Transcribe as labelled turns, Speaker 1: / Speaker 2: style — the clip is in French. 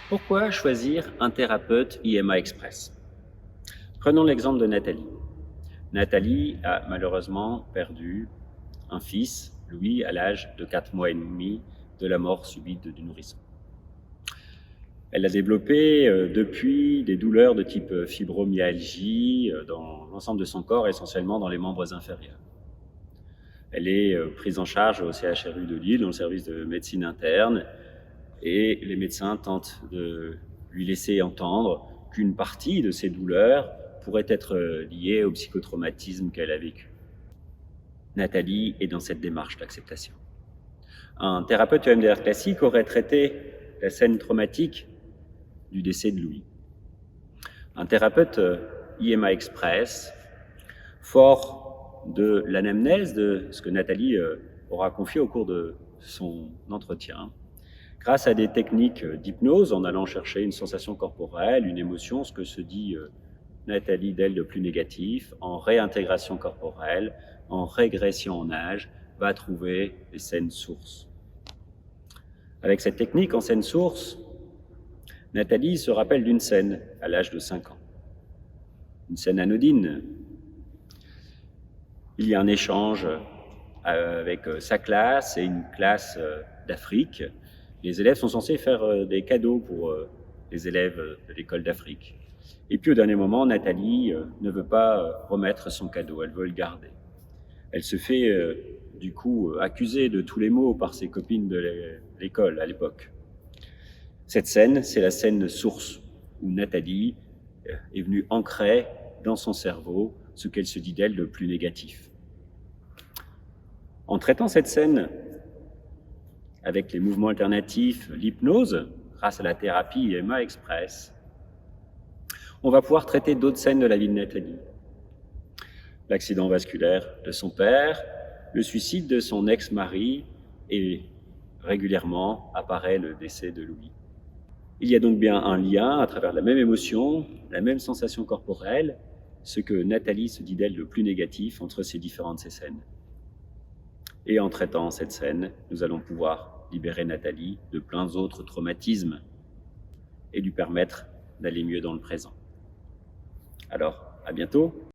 Speaker 1: Pourquoi choisir un thérapeute IMA Express? Prenons l'exemple de Nathalie. Nathalie a malheureusement perdu un fils, Louis, à l'âge de 4 mois et demi de la mort subite du nourrisson. Elle a développé depuis des douleurs de type fibromyalgie dans l'ensemble de son corps, essentiellement dans les membres inférieurs. Elle est prise en charge au CHRU de Lille, dans le service de médecine interne, et les médecins tentent de lui laisser entendre qu'une partie de ses douleurs pourrait être liée au psychotraumatisme qu'elle a vécu. Nathalie est dans cette démarche d'acceptation. Un thérapeute EMDR classique aurait traité la scène traumatique du décès de Louis. Un thérapeute IMA Express, fort de l'anamnèse de ce que Nathalie aura confié au cours de son entretien, grâce à des techniques d'hypnose, en allant chercher une sensation corporelle, une émotion, ce que se dit Nathalie d'elle de plus négatif, en réintégration corporelle, en régression en âge, va trouver les scènes sources. Avec cette technique en scène source, Nathalie se rappelle d'une scène à l'âge de 5 ans. Une scène anodine. Il y a un échange avec sa classe et une classe d'Afrique. Les élèves sont censés faire des cadeaux pour les élèves de l'école d'Afrique. Et puis au dernier moment, Nathalie ne veut pas remettre son cadeau, elle veut le garder. Elle se fait du coup accuser de tous les maux par ses copines de l'école à l'époque. Cette scène, c'est la scène source, où Nathalie est venue ancrer dans son cerveau ce qu'elle se dit d'elle de plus négatif. En traitant cette scène avec les mouvements alternatifs, l'hypnose, grâce à la thérapie IMA Express, on va pouvoir traiter d'autres scènes de la vie de Nathalie. L'accident vasculaire de son père, le suicide de son ex-mari et régulièrement apparaît le décès de Louis. Il y a donc bien un lien à travers la même émotion, la même sensation corporelle, ce que Nathalie se dit d'elle de plus négatif entre ces différentes scènes. Et en traitant cette scène, nous allons pouvoir libérer Nathalie de plein d'autres traumatismes et lui permettre d'aller mieux dans le présent. Alors, à bientôt.